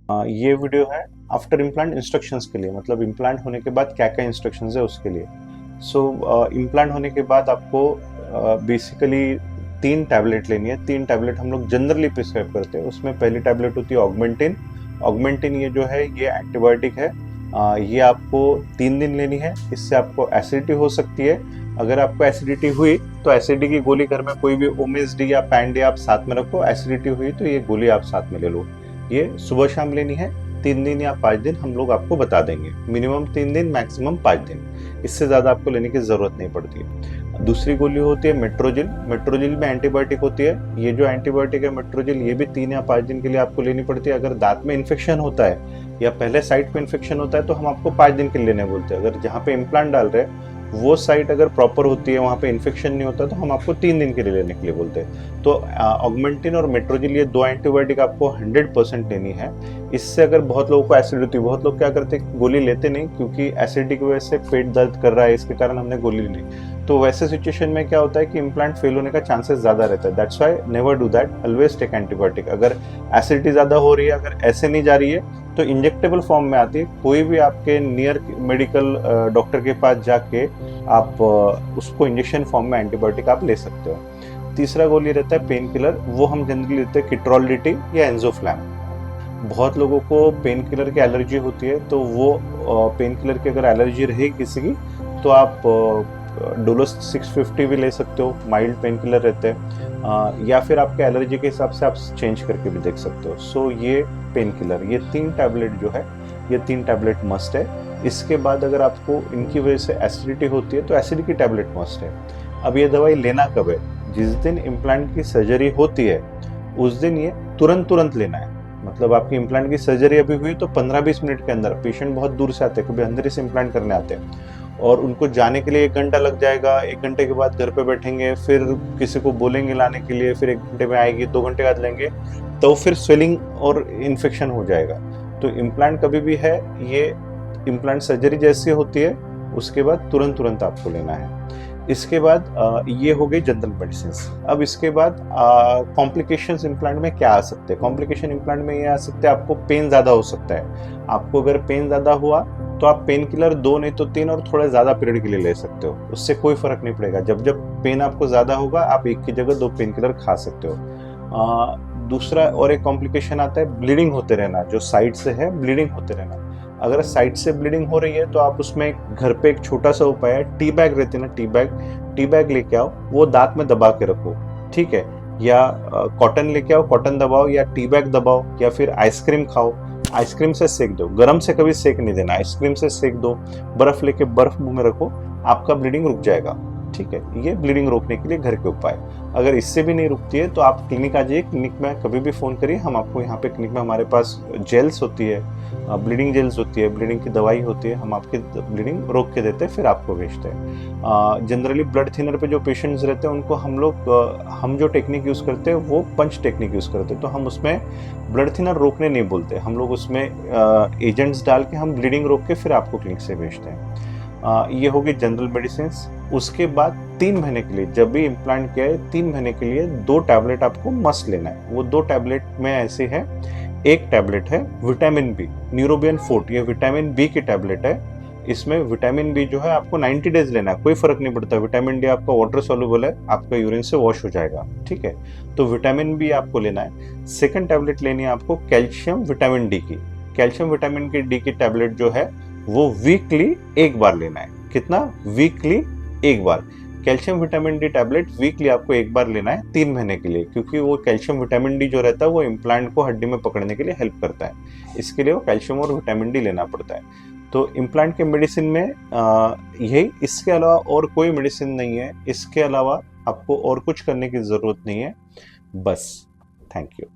ये वीडियो है after implant instructions के लिए, मतलब इम्प्लांट होने के बाद क्या क्या इंस्ट्रक्शंस है उसके लिए। इम्प्लांट होने के बाद आपको बेसिकली 3 टैबलेट लेनी है। 3 टैबलेट हम लोग जनरली प्रिस्क्राइब करते हैं। उसमें पहली टैबलेट होती है ऑगमेंटिन। ऑगमेंटिन ये जो है ये एंटीबायोटिक है। ये आपको 3 दिन लेनी है। इससे आपको एसिडिटी हो सकती है। अगर आपको एसिडिटी हुई तो एसिडिटी की गोली घर में कोई भी ओमेस-डी या पैन-डे आप साथ में रखो। एसिडिटी हुई तो ये गोली आप साथ में ले लो। ये सुबह शाम लेनी है। 3 दिन या 5 दिन हम लोग आपको बता देंगे। मिनिमम 3 दिन, मैक्सिमम 5 दिन। इससे ज़्यादा आपको लेने की ज़रूरत नहीं पड़ती है। दूसरी गोली होती है मेट्रोजिल। मेट्रोजिल में एंटीबायोटिक होती है। ये जो एंटीबायोटिक है मेट्रोजिल, ये भी 3 या 5 दिन के लिए आपको लेनी पड़ती है। अगर दांत में इन्फेक्शन होता है या पहले साइट पे इन्फेक्शन होता है तो हम आपको 5 दिन के लिए लेने बोलते हैं। अगर जहाँ पे इम्प्लांट डाल रहे हैं वो साइट अगर प्रॉपर होती है, वहाँ पे इन्फेक्शन नहीं होता, तो हम आपको 3 दिन के लिए लेने के लिए बोलते हैं। तो ऑगमेंटिन और मेट्रोजिल ये 2 एंटीबायोटिक आपको 100% लेनी है। इससे अगर बहुत लोगों को एसिडिटी होती है, बहुत लोग क्या करते हैं गोली लेते नहीं, क्योंकि एसिडिटी की वजह से पेट दर्द कर रहा है, इसके कारण हमने गोली ली। तो वैसे सिचुएशन में क्या होता है कि इम्प्लांट फेल होने का चांसेस ज़्यादा रहता है। That's why never do that, always take antibiotic. अगर एसिडिटी ज़्यादा हो रही है, अगर ऐसे नहीं जा रही है, तो इंजेक्टेबल फॉर्म में आती है। कोई भी आपके नियर मेडिकल डॉक्टर के पास जाके आप उसको इंजेक्शन फॉर्म में एंटीबायोटिक आप ले सकते हो। तीसरा गोली रहता है पेन किलर। वो हम जनरली लेते हैं किट्रोलिटी या एंजोफ्लैम। बहुत लोगों को पेन किलर की एलर्जी होती है, तो वो पेन किलर की अगर एलर्जी रहे किसी की तो आप डोलोस 650 भी ले सकते हो। माइल्ड पेन किलर रहते हैं। या फिर आपके एलर्जी के हिसाब से आप चेंज करके भी देख सकते हो। ये पेन किलर, ये 3 टैबलेट जो है, ये 3 टैबलेट मस्ट है। इसके बाद अगर आपको इनकी वजह से एसिडिटी होती है तो एसिड की टैबलेट मस्ट है। अब ये दवाई लेना कब है? जिस दिन इम्प्लांट की सर्जरी होती है उस दिन ये तुरंत लेना है। मतलब आपकी इम्प्लांट की सर्जरी अभी हुई तो 15-20 मिनट के अंदर, पेशेंट बहुत दूर से आते हैं, कभी अंदर से इम्प्लांट करने आते हैं, और उनको जाने के लिए 1 घंटा लग जाएगा। 1 घंटे के बाद घर पे बैठेंगे, फिर किसी को बोलेंगे लाने के लिए, फिर 1 घंटे में आएगी, 2 घंटे बाद लेंगे, तो फिर स्वेलिंग और इन्फेक्शन हो जाएगा। तो इम्प्लांट कभी भी है, ये इम्प्लांट सर्जरी जैसी होती है, उसके बाद तुरंत आपको लेना है। इसके बाद ये हो गई जनरल मेडिसिन। अब इसके बाद कॉम्प्लिकेशंस इम्प्लांट में क्या आ सकते हैं? कॉम्प्लिकेशन इम्प्लांट में ये आ सकते हैं, आपको पेन ज़्यादा हो सकता है। आपको अगर पेन ज़्यादा हुआ तो आप पेन किलर 2 नहीं तो 3 और थोड़ा ज़्यादा पीरियड के लिए ले सकते हो। उससे कोई फर्क नहीं पड़ेगा। जब पेन आपको ज़्यादा होगा आप एक की जगह 2 पेन किलर खा सकते हो। दूसरा और एक कॉम्प्लिकेशन आता है ब्लीडिंग होते रहना। जो साइड से है ब्लीडिंग होते रहना। अगर साइड से ब्लीडिंग हो रही है तो आप उसमें घर पे एक छोटा सा उपाय है, टी बैग रहते हैं ना, टी बैग लेके आओ, वो दांत में दबा के रखो, ठीक है? या कॉटन लेके आओ, कॉटन दबाओ, या टी बैग दबाओ, या फिर आइसक्रीम खाओ, आइसक्रीम से सेक दो। गरम से कभी सेक नहीं देना, आइसक्रीम से सेक दो। बर्फ लेके बर्फ मुंह में रखो, आपका ब्लीडिंग रुक जाएगा, ठीक है? ये ब्लीडिंग रोकने के लिए घर के उपाय। अगर इससे भी नहीं रुकती है तो आप क्लिनिक आ जाइए। क्लिनिक में कभी भी फ़ोन करिए, हम आपको यहाँ पे क्लिनिक में, हमारे पास जेल्स होती है, ब्लीडिंग जेल्स होती है, ब्लीडिंग की दवाई होती है, हम आपकी ब्लीडिंग रोक के देते हैं, फिर आपको भेजते हैं। जनरली ब्लड थिनर पे जो पेशेंट्स रहते हैं उनको हम जो टेक्निक यूज़ करते हैं वो पंच टेक्निक यूज़ करते हैं। तो हम उसमें ब्लड थिनर रोकने नहीं बोलते, हम लोग उसमें एजेंट्स डाल के हम ब्लीडिंग रोक के फिर आपको क्लिनिक से भेजते हैं। ये होगी जनरल मेडिसिन। उसके बाद 3 महीने के लिए, जब भी इम्प्लांट किया है 3 महीने के लिए 2 टैबलेट आपको मस्ट लेना है। वो 2 टैबलेट में ऐसे है, एक टैबलेट है विटामिन बी, न्यूरोबियन फोर्ट, ये विटामिन बी की टैबलेट है। इसमें विटामिन बी जो है आपको 90 डेज लेना है, कोई फर्क नहीं पड़ता। विटामिन डी आपका वाटर सॉल्युबल है, आपका यूरिन से वॉश हो जाएगा, ठीक है? तो विटामिन बी आपको लेना है। सेकंड टैबलेट लेनी है आपको कैल्शियम विटामिन डी की। कैल्शियम विटामिन डी की टैबलेट जो है वो वीकली 1 बार लेना है। कितना? वीकली 1 बार। Calcium vitamin D tablet weekly आपको 1 बार लेना है 3 महीने के लिए, क्योंकि वो कैल्शियम विटामिन डी जो रहता है वो इम्प्लांट को हड्डी में पकड़ने के लिए हेल्प करता है। इसके लिए वो कैल्शियम और विटामिन डी लेना पड़ता है। तो इम्प्लांट के मेडिसिन में यही, इसके अलावा और कोई मेडिसिन नहीं है। इसके अलावा आपको और कुछ करने की ज़रूरत नहीं है। बस, थैंक यू।